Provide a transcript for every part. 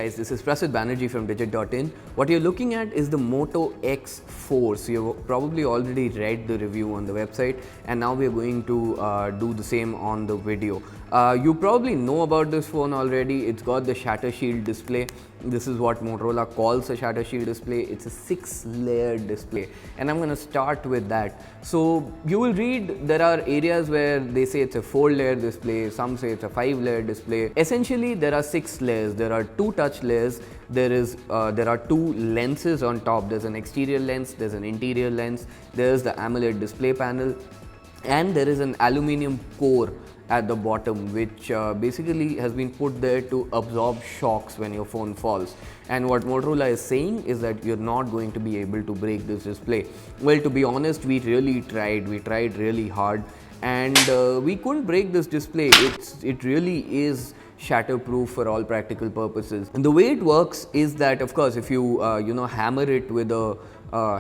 guys, this is Prasid Banerjee from Digit.in. What you're looking at is the Moto X4. So you've probably already read the review on the website, and now we're going to do the same on the video. You probably know about this phone already. It's got the Shatter Shield display. This is what Motorola calls a Shatter Shield display. It's a 6-layered display, and I'm going to start with that. So you will read there are areas where they say it's a 4-layer display, some say it's a 5-layer display. Essentially, there are 6 layers. There are 2 touch layers. There are 2 lenses on top. There's an exterior lens, there's an interior lens, there's the AMOLED display panel, and there is an aluminium core at the bottom, which basically has been put there to absorb shocks when your phone falls. And what Motorola is saying is that you're not going to be able to break this display. Well, to be honest, we tried really hard, and we couldn't break this display. It really is shatterproof for all practical purposes. And the way it works is that, of course, if you hammer it with a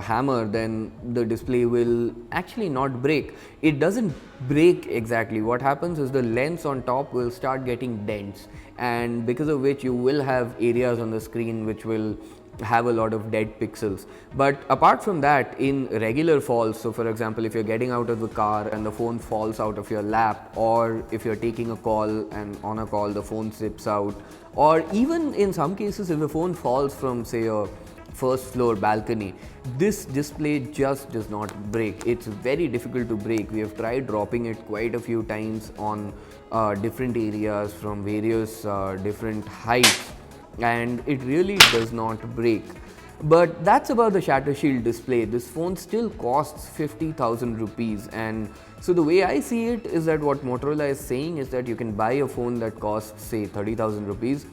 hammer, then the display will actually not break. It doesn't break exactly. What happens is the lens on top will start getting dents, and because of which you will have areas on the screen which will have a lot of dead pixels. But apart from that, in regular falls, so for example, if you're getting out of the car and the phone falls out of your lap, or if you're taking a call and on a call the phone zips out, or even in some cases if the phone falls from, say, a first floor balcony, this display just does not break. It's very difficult to break. We have tried dropping it quite a few times on different areas from various different heights, and it really does not break. But that's about the Shatter Shield display. This phone still costs 50,000 rupees, and so the way I see it is that what Motorola is saying is that you can buy a phone that costs, say, 30,000 rupees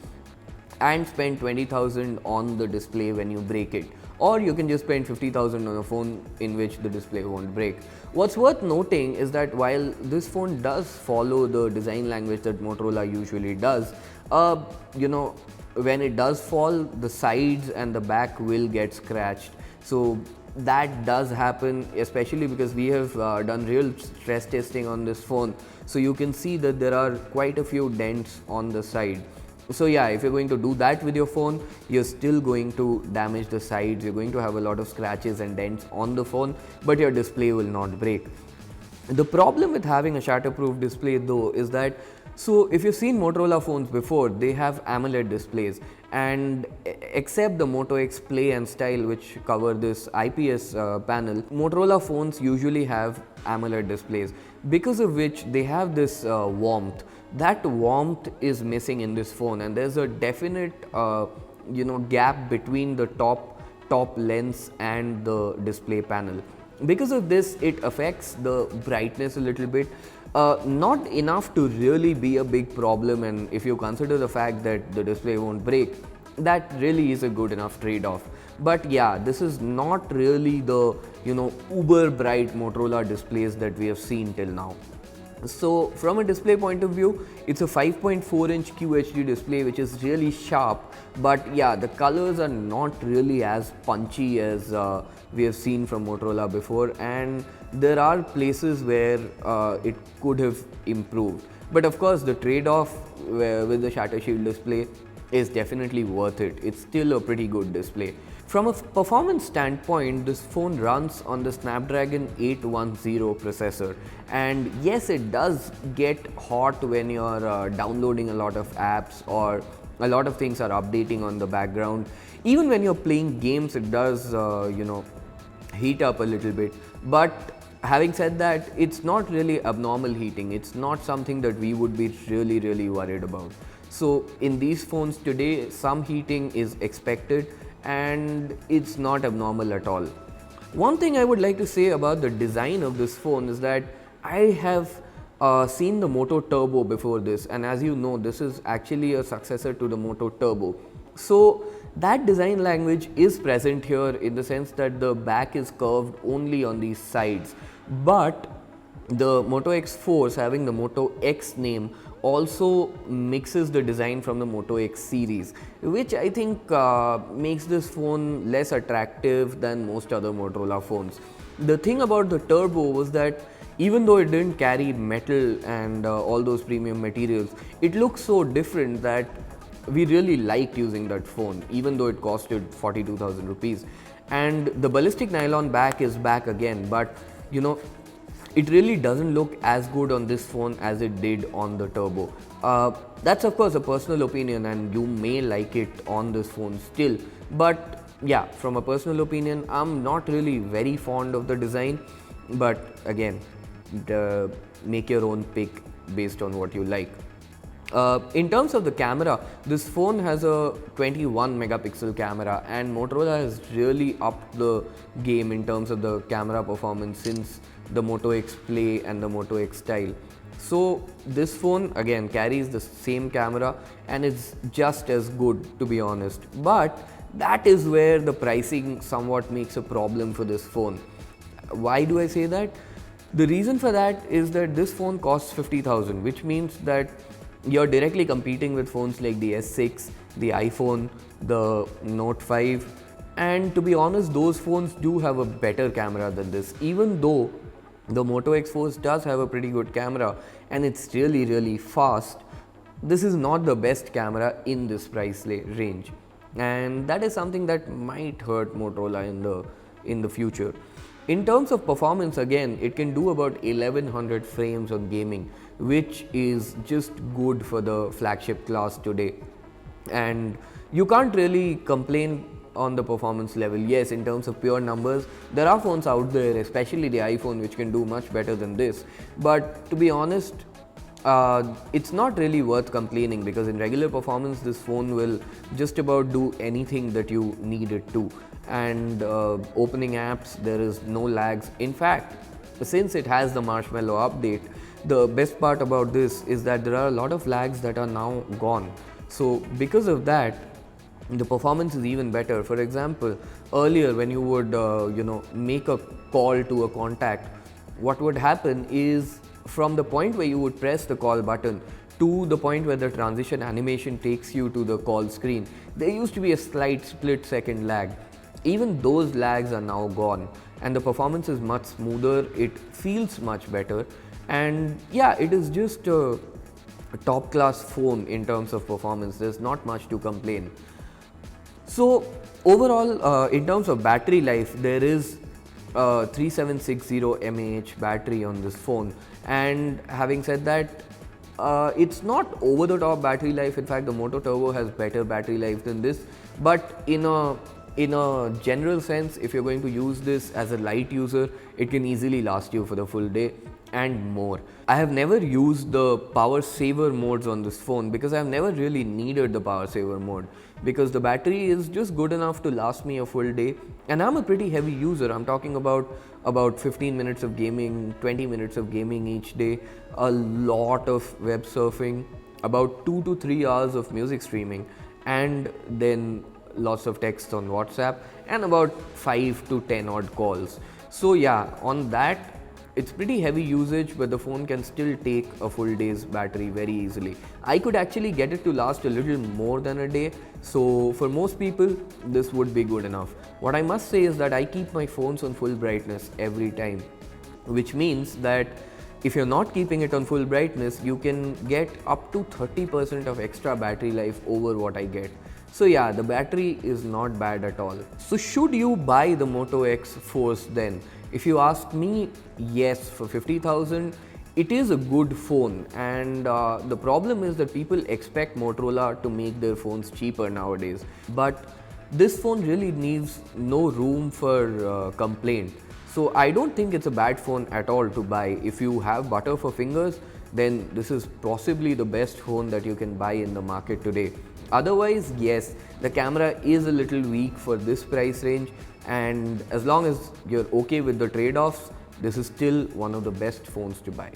and spend 20,000 on the display when you break it, or you can just spend 50,000 on a phone in which the display won't break. What's worth noting is that while this phone does follow the design language that Motorola usually does, when it does fall, the sides and the back will get scratched. So that does happen, especially because we have done real stress testing on this phone. So you can see that there are quite a few dents on the side. So yeah, if you're going to do that with your phone, you're still going to damage the sides. You're going to have a lot of scratches and dents on the phone, but your display will not break. The problem with having a shatterproof display though is that, so if you've seen Motorola phones before, they have AMOLED displays, and except the Moto X Play and Style, which cover this IPS panel, Motorola phones usually have AMOLED displays, because of which they have this warmth. That warmth is missing in this phone, and there's a definite gap between the top lens and the display panel. Because of this, it affects the brightness a little bit. Not enough to really be a big problem, and if you consider the fact that the display won't break, that really is a good enough trade-off. But yeah, this is not really the uber bright Motorola displays that we have seen till now. So from a display point of view, it's a 5.4-inch QHD display, which is really sharp, but yeah, the colors are not really as punchy as we have seen from Motorola before, and there are places where it could have improved. But of course, the trade-off with the Shatter Shield display is definitely worth it. It's still a pretty good display. From a performance standpoint, this phone runs on the Snapdragon 810 processor, and yes, it does get hot when you're downloading a lot of apps or a lot of things are updating on the background. Even when you're playing games, it does heat up a little bit. But having said that, it's not really abnormal heating. It's not something that we would be really worried about. So in these phones today, some heating is expected, and it's not abnormal at all. One thing I would like to say about the design of this phone is that I have seen the Moto Turbo before this, and as you know, this is actually a successor to the Moto Turbo. So that design language is present here in the sense that the back is curved only on these sides, but the Moto X4s having the Moto X name also mixes the design from the Moto X series, which I think makes this phone less attractive than most other Motorola phones. The thing about the Turbo was that even though it didn't carry metal and all those premium materials, it looks so different that we really liked using that phone, even though it costed 42,000 rupees. And the ballistic nylon back is back again, but you know, it really doesn't look as good on this phone as it did on the Turbo. That's of course a personal opinion, and you may like it on this phone still, but yeah, from a personal opinion, I'm not really very fond of the design. But again, make your own pick based on what you like. In terms of the camera, this phone has a 21 megapixel camera, and Motorola has really upped the game in terms of the camera performance since the Moto X Play and the Moto X Style. So this phone again carries the same camera and it's just as good, to be honest. But that is where the pricing somewhat makes a problem for this phone. Why do I say that? The reason for that is that this phone costs 50,000, which means that you're directly competing with phones like the S6, the iPhone, the Note 5, and to be honest, those phones do have a better camera than this, even though the Moto X Force does have a pretty good camera and it's really fast. This is not the best camera in this price range, and that is something that might hurt Motorola in the future. In terms of performance, again, it can do about 1100 frames on gaming, which is just good for the flagship class today. And you can't really complain on the performance level. Yes, in terms of pure numbers, there are phones out there, especially the iPhone, which can do much better than this. But to be honest, it's not really worth complaining, because in regular performance, this phone will just about do anything that you need it to. And opening apps, there is no lags. In fact, since it has the Marshmallow update, the best part about this is that there are a lot of lags that are now gone. So because of that, the performance is even better. For example, earlier when you would make a call to a contact, what would happen is, from the point where you would press the call button to the point where the transition animation takes you to the call screen, there used to be a slight split-second lag. Even those lags are now gone, and the performance is much smoother, it feels much better, and yeah, it is just a top class phone in terms of performance. There's not much to complain. So overall, in terms of battery life, there is 3760 mAh battery on this phone, and having said that, it's not over the top battery life. In fact, the Moto Turbo has better battery life than this, but in a general sense, if you're going to use this as a light user, it can easily last you for the full day and more. I have never used the power saver modes on this phone because I've never really needed the power saver mode, because the battery is just good enough to last me a full day, and I'm a pretty heavy user. I'm talking about 15 minutes of gaming, 20 minutes of gaming each day, a lot of web surfing, about 2 to 3 hours of music streaming, and then lots of texts on WhatsApp, and about 5 to 10 odd calls. So yeah, on that, it's pretty heavy usage, but the phone can still take a full day's battery very easily. I could actually get it to last a little more than a day, so for most people, this would be good enough. What I must say is that I keep my phones on full brightness every time, which means that if you're not keeping it on full brightness, you can get up to 30% of extra battery life over what I get. So yeah, the battery is not bad at all. So should you buy the Moto X Force then? If you ask me, yes, for 50,000, it is a good phone, and the problem is that people expect Motorola to make their phones cheaper nowadays. But this phone really leaves no room for complaint. So I don't think it's a bad phone at all to buy. If you have butter for fingers, then this is possibly the best phone that you can buy in the market today. Otherwise, yes, the camera is a little weak for this price range, and as long as you're okay with the trade-offs, this is still one of the best phones to buy.